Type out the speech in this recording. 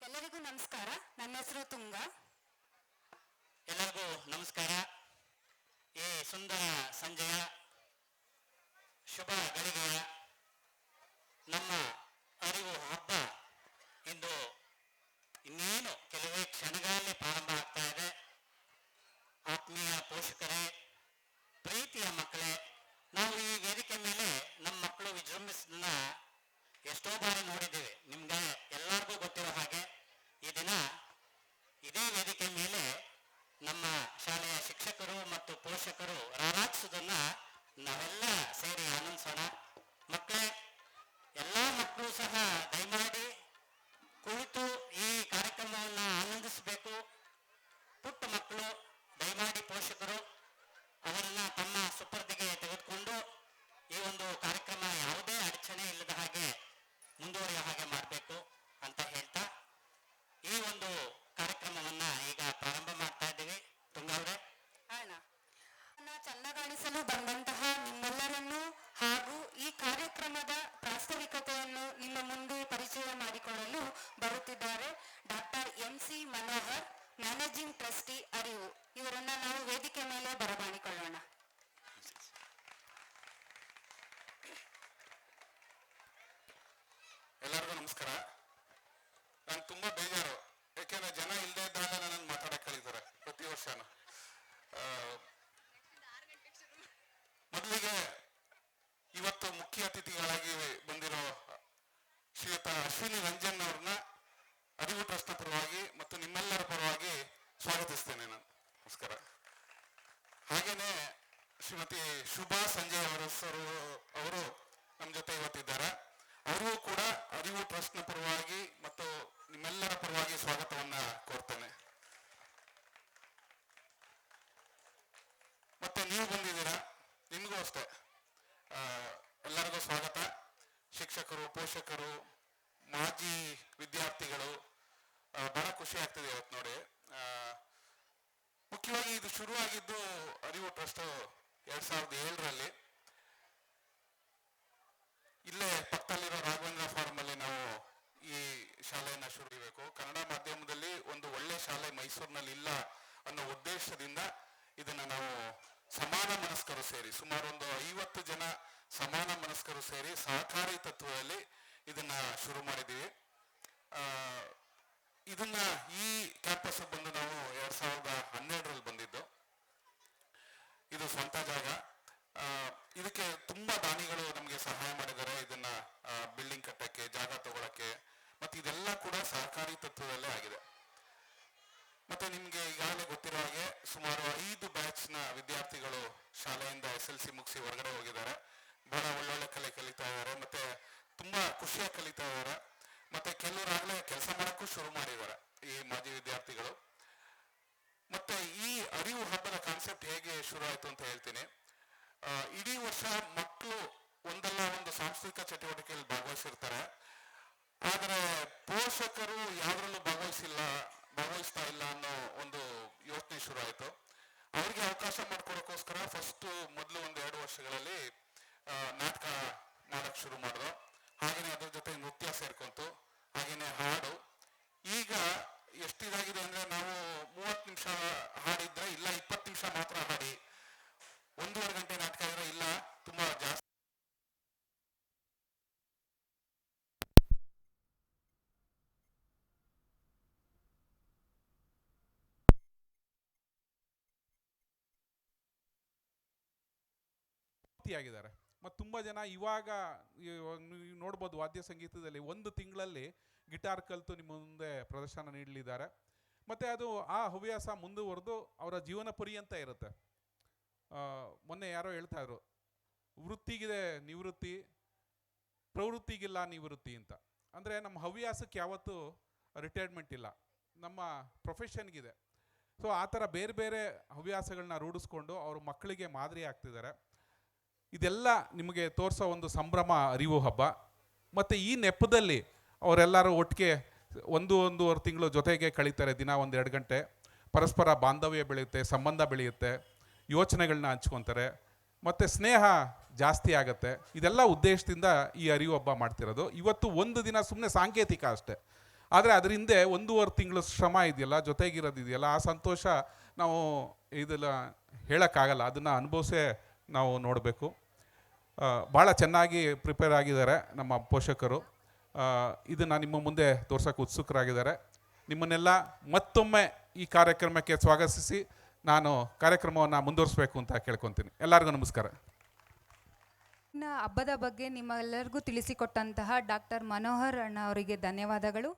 ಎಲ್ಲರಿಗೂ ನಮಸ್ಕಾರ. ನನ್ನ ಹೆಸರು ತುಂಗ. ಎಲ್ಲರಿಗೂ ನಮಸ್ಕಾರ. ಈ ಸುಂದರ ಸಂಜೆಯ ಶುಭ ಗಳಿಗೆಯ ನಮ್ಮ ಅರಿವು ಹಬ್ಬ ಇಂದು ಇನ್ನೇನು ಕೆಲವೇ ಕ್ಷಣಗಳಲ್ಲಿ ಪ್ರಾರಂಭ ಆಗ್ತಾ ಇದೆ. ಆತ್ಮೀಯ ಪೋಷಕರೇ, ಪ್ರೀತಿಯ ಮಕ್ಕಳೇ, ನಾವು ಈ ವೇದಿಕೆ ಮೇಲೆ ನಮ್ಮ ಮಕ್ಕಳು ವಿಜೃಂಭಿಸೋದನ್ನ ಎಷ್ಟೋ ಬಾರಿ ನೋಡಿದ್ದೇವೆ. ನಿಮ್ಗೆ ಎಲ್ಲರಿಗೂ ಗೊತ್ತಿರೋ ಹಾಗೆ ಈ ದಿನ ಇದೇ ವೇದಿಕೆ ಮೇಲೆ ನಮ್ಮ ಶಾಲೆಯ ಶಿಕ್ಷಕರು ಮತ್ತು ಪೋಷಕರು ರಾರಾಜಿಸೋದನ್ನ ನಾವೆಲ್ಲ ಸೇರಿ ಆನಂದಿಸೋಣ. ಮಕ್ಕಳೇ, ಎಲ್ಲ ಮಕ್ಕಳು ಸಹ ದಯಮಾಡಿ ಕುಳಿತು ಈ ಕಾರ್ಯಕ್ರಮವನ್ನು ಆನಂದಿಸಬೇಕು. ಪುಟ್ಟ ಮಕ್ಕಳು ದಯಮಾಡಿ ಪೋಷಕರು ಅವರನ್ನ ತಮ್ಮ ಸುಪರ್ದಿಗೆ ತೆಗೆದುಕೊಂಡು ಈ ಒಂದು ಕಾರ್ಯಕ್ರಮ ಯಾವುದೇ ಅಡಚಣೆ ಇಲ್ಲದ ಹಾಗೆ ಮುಂದುವರಿಯೋ ಹಾಗೆ ಮಾಡಬೇಕು ಅಂತ ಹೇಳ್ತಾ ಈ ಒಂದು ಕಾರ್ಯಕ್ರಮವನ್ನ ಈಗ ಪ್ರಾರಂಭ ಮಾಡ್ತಾ ಇದ್ದೀವಿ. ತುಂಗವ್ರೆ, ಚಂದಗಾಣಿಸಲು ಬಂದಂತಹ ನಿಮ್ಮೆಲ್ಲರನ್ನು ಹಾಗೂ ಈ ಕಾರ್ಯಕ್ರಮದ ಪ್ರಾಸ್ತಾವಿಕತೆಯನ್ನು ನಿಮ್ಮ ಮುಂದೆ ಪರಿಚಯ ಮಾಡಿಕೊಳ್ಳಲು ಬರುತ್ತಿದ್ದಾರೆ doctor MC Manohar, managing trustee ಅರಿವು. ಇವರನ್ನ ನಾವು ವೇದಿಕೆ ಮೇಲೆ ಬರಮಾಡಿಕೊಳ್ಳೋಣ. ಎಲ್ಲರಿಗೂ ನಮಸ್ಕಾರ. ನಾನು ತುಂಬಾ ಬೇಜಾರು, ಯಾಕೆಂದ್ರೆ ಜನ ಇಲ್ಲದೆ ಇದ್ದಾಗ ನನ್ನ ಮಾತಾಡಕ್ಕೆ ಕಳೀತಾರೆ ಪ್ರತಿ ವರ್ಷನೂ. ಮೊದಲಿಗೆ ಇವತ್ತು ಮುಖ್ಯ ಅತಿಥಿಗಳಾಗಿ ಬಂದಿರೋ ಶ್ರೀಯುತ ಅಶ್ವಿನಿ ರಂಜನ್ ಅವ್ರನ್ನ ಅರಿವು ಟ್ರಸ್ಟ್ನ ಪರವಾಗಿ ಮತ್ತು ನಿಮ್ಮೆಲ್ಲರ ಪರವಾಗಿ ಸ್ವಾಗತಿಸ್ತೇನೆ ನಾನು. ನಮಸ್ಕಾರ. ಹಾಗೇನೆ ಶ್ರೀಮತಿ ಶುಭಾ ಸಂಜಯ್ ಅವರು ನಮ್ಮ ಜೊತೆ ಇವತ್ತಿದ್ದಾರೆ. ಅವರಿಗೂ ಕೂಡ ಅರಿವು ಟ್ರಸ್ಟ್ನ ಪರವಾಗಿ ಮತ್ತು ನಿಮ್ಮೆಲ್ಲರ ಪರವಾಗಿ ಸ್ವಾಗತವನ್ನ ಕೋರ್ತೇನೆ. ಮತ್ತೆ ನೀವು ಬಂದಿದ್ದೀರಾ, ನಿಮಗೂ ಅಷ್ಟೇ ಎಲ್ಲರಿಗೂ ಸ್ವಾಗತ. ಶಿಕ್ಷಕರು, ಪೋಷಕರು, ಮಾಜಿ ವಿದ್ಯಾರ್ಥಿಗಳು, ಬಹಳ ಖುಷಿ ಆಗ್ತಿದೆ ಇವತ್ತು ನೋಡಿ. ಮುಖ್ಯವಾಗಿ ಇದು ಶುರುವಾಗಿದ್ದು ಅರಿವು ಟ್ರಸ್ಟ್ 2007ರಲ್ಲಿ. ಇಲ್ಲೇ ಪಕ್ಕದಲ್ಲಿರೋ ರಾಘವೇಂದ್ರ ಫಾರ್ಮ್ ಅಲ್ಲಿ ನಾವು ಈ ಶಾಲೆಯನ್ನ ಶುರುಬೇಕು. ಕನ್ನಡ ಮಾಧ್ಯಮದಲ್ಲಿ ಒಂದು ಒಳ್ಳೆ ಶಾಲೆ ಮೈಸೂರಿನಲ್ಲಿ ಇಲ್ಲ ಅನ್ನೋ ಉದ್ದೇಶದಿಂದ ಇದನ್ನ ನಾವು ಸಮಾನ ಮನಸ್ಕರು ಸೇರಿ, ಸುಮಾರು ಒಂದು 50 ಜನ ಸಮಾನ ಮನಸ್ಕರು ಸೇರಿ ಸಹಕಾರಿ ತತ್ವದಲ್ಲಿ ಇದನ್ನ ಶುರು ಮಾಡಿದ್ದೀವಿ. ಇದನ್ನ ಈ ಕ್ಯಾಂಪಸ್ ಬಂದು ನಾವು 2012ರಲ್ಲಿ ಬಂದಿದ್ದು. ಇದು ಸ್ವಂತ ಜಾಗ. ಇದಕ್ಕೆ ತುಂಬಾ ದಾನಿಗಳು ನಮಗೆ ಸಹಾಯ ಮಾಡಿದ್ದಾರೆ. ಇದನ್ನ ಬಿಲ್ಡಿಂಗ್ ಕಟ್ಟಕ್ಕೆ, ಜಾಗ ತಗೊಳಕ್ಕೆ, ಮತ್ತೆ ಇದೆಲ್ಲ ಕೂಡ ಸಹಕಾರಿ ತತ್ವದಲ್ಲೇ ಆಗಿದೆ. ಮತ್ತೆ ನಿಮ್ಗೆ ಈಗಾಗಲೇ ಗೊತ್ತಿರೋ ಹಾಗೆ ಸುಮಾರು 5 ಬ್ಯಾಚ್ನ ವಿದ್ಯಾರ್ಥಿಗಳು ಶಾಲೆಯಿಂದ SLC ಮುಗಿಸಿ ಹೊರಗಡೆ ಹೋಗಿದ್ದಾರೆ. ಬಹಳ ಒಳ್ಳೊಳ್ಳೆ ಕಲೆ ಕಲಿತಾ ಇದ್ದಾರೆ, ಮತ್ತೆ ತುಂಬಾ ಖುಷಿಯಾಗಿ ಕಲಿತಾ ಇದ್ದಾರೆ. ಮತ್ತೆ ಕೆಲವರಾಗಲೇ ಕೆಲಸ ಮಾಡಕ್ಕೂ ಶುರು ಮಾಡಿದ್ದಾರೆ ಈ ಮಾಜಿ ವಿದ್ಯಾರ್ಥಿಗಳು. ಮತ್ತೆ ಈ ಅರಿವು ಹಬ್ಬದ ಕಾನ್ಸೆಪ್ಟ್ ಹೇಗೆ ಶುರು ಆಯ್ತು ಅಂತ ಹೇಳ್ತೀನಿ. ಇಡೀ ವರ್ಷ ಮಕ್ಕಳು ಒಂದಲ್ಲ ಒಂದು ಸಾಂಸ್ಕೃತಿಕ ಚಟುವಟಿಕೆಯಲ್ಲಿ ಭಾಗವಹಿಸಿರ್ತಾರೆ. ಆದರೆ ಪೋಷಕರು ಯಾವ್ದ್ರಲ್ಲೂ ಭಾಗವಹಿಸ್ತಾ ಇಲ್ಲ ಅನ್ನೋ ಒಂದು ಯೋಚನೆ ಶುರು ಆಯ್ತು. ಅವ್ರಿಗೆ ಅವಕಾಶ ಮಾಡ್ಕೊಡೋಕ್ಕೋಸ್ಕರ ಮೊದಲು 1-2 ವರ್ಷಗಳಲ್ಲಿ ನಾಟಕ ಮಾಡಕ್ ಶುರು ಮಾಡಿದ್ರು. ಹಾಗೇನೆ ಅದ್ರ ಜೊತೆ ನೃತ್ಯ ಸೇರ್ಕೊಂತು, ಹಾಗೇನೆ ಹಾಡು. ಈಗ ಎಷ್ಟಿದಾಗಿದೆ ಅಂದ್ರೆ ನಾವು 30 ನಿಮಿಷ ಹಾಡಿದ್ರೆ ಇಲ್ಲ 20 ನಿಮಿಷ ಮಾತ್ರ ಹಾಡಿ, 1.5 ಗಂಟೆ ನಾಟಕ ಇದ್ರೆ ಇಲ್ಲ ತುಂಬಾ ಜಾಸ್ತಿ. ಆಗಿದ್ದಾರೆ. ಮತ್ತು ತುಂಬಾ ಜನ ಇವಾಗ ನೋಡ್ಬೋದು ವಾದ್ಯ ಸಂಗೀತದಲ್ಲಿ 1 ತಿಂಗಳಲ್ಲಿ ಗಿಟಾರ್ ಕಲಿತು ನಿಮ್ಮ ಮುಂದೆ ಪ್ರದರ್ಶನ ನೀಡಲಿದ್ದಾರೆ. ಮತ್ತೆ ಅದು ಆ ಹವ್ಯಾಸ ಮುಂದುವರೆದು ಅವರ ಜೀವನ ಪರ್ಯಂತ ಇರುತ್ತೆ. ಮೊನ್ನೆ ಯಾರೋ ಹೇಳ್ತಾ ಇದ್ರು, ವೃತ್ತಿಗಿದೆ ನಿವೃತ್ತಿ, ಪ್ರವೃತ್ತಿಗಿಲ್ಲ ನಿವೃತ್ತಿ ಅಂತ. ಅಂದರೆ ನಮ್ಮ ಹವ್ಯಾಸಕ್ಕೆ ಯಾವತ್ತೂ ರಿಟೈರ್ಮೆಂಟ್ ಇಲ್ಲ, ನಮ್ಮ ಪ್ರೊಫೆಷನ್ಗಿದೆ. ಸೊ ಆ ಥರ ಬೇರೆ ಬೇರೆ ಹವ್ಯಾಸಗಳನ್ನ ರೂಢಿಸ್ಕೊಂಡು ಅವ್ರ ಮಕ್ಕಳಿಗೆ ಮಾದರಿ ಆಗ್ತಿದ್ದಾರೆ. ಇದೆಲ್ಲ ನಿಮಗೆ ತೋರಿಸೋ ಒಂದು ಸಂಭ್ರಮ ಅರಿವು ಹಬ್ಬ. ಮತ್ತು ಈ ನೆಪದಲ್ಲಿ ಅವರೆಲ್ಲರೂ ಒಟ್ಟಿಗೆ 1-1.5 ತಿಂಗಳು ಜೊತೆಗೆ ಕಳೀತಾರೆ. ದಿನ 1-2 ಗಂಟೆ ಪರಸ್ಪರ ಬಾಂಧವ್ಯ ಬೆಳೆಯುತ್ತೆ, ಸಂಬಂಧ ಬೆಳೆಯುತ್ತೆ, ಯೋಚನೆಗಳನ್ನ ಹಂಚ್ಕೊತಾರೆ, ಮತ್ತು ಸ್ನೇಹ ಜಾಸ್ತಿ ಆಗುತ್ತೆ. ಇದೆಲ್ಲ ಉದ್ದೇಶದಿಂದ ಈ ಅರಿವು ಹಬ್ಬ ಮಾಡ್ತಿರೋದು. ಇವತ್ತು ಒಂದು ದಿನ ಸುಮ್ಮನೆ ಸಾಂಕೇತಿಕ ಅಷ್ಟೇ. ಆದರೆ ಅದ್ರ ಹಿಂದೆ 1.5 ತಿಂಗಳು ಶ್ರಮ ಇದೆಯಲ್ಲ, ಜೊತೆಗಿರೋದಿದೆಯಲ್ಲ, ಆ ಸಂತೋಷ ನಾವು ಇದೆಲ್ಲ ಹೇಳೋಕ್ಕಾಗಲ್ಲ. ಅದನ್ನು ಅನುಭವಿಸೇ ನಾವು ನೋಡಬೇಕು. ಭಾಳ ಚೆನ್ನಾಗಿ ಪ್ರಿಪೇರ್ ಆಗಿದ್ದಾರೆ ನಮ್ಮ ಪೋಷಕರು. ಇದನ್ನು ನಿಮ್ಮ ಮುಂದೆ ತೋರ್ಸೋಕೆ ಉತ್ಸುಕರಾಗಿದ್ದಾರೆ. ನಿಮ್ಮನ್ನೆಲ್ಲ ಮತ್ತೊಮ್ಮೆ ಈ ಕಾರ್ಯಕ್ರಮಕ್ಕೆ ಸ್ವಾಗತಿಸಿ ನಾನು ಕಾರ್ಯಕ್ರಮವನ್ನು ಮುಂದುವರಿಸಬೇಕು ಅಂತ ಕೇಳ್ಕೊತೀನಿ. ಎಲ್ಲರಿಗೂ ನಮಸ್ಕಾರ. ಹಬ್ಬದ ಬಗ್ಗೆ ನಿಮ್ಮೆಲ್ಲರಿಗೂ ತಿಳಿಸಿಕೊಟ್ಟಂತಹ ಡಾಕ್ಟರ್ ಮನೋಹರ್ ಅಣ್ಣ ಅವರಿಗೆ ಧನ್ಯವಾದಗಳು.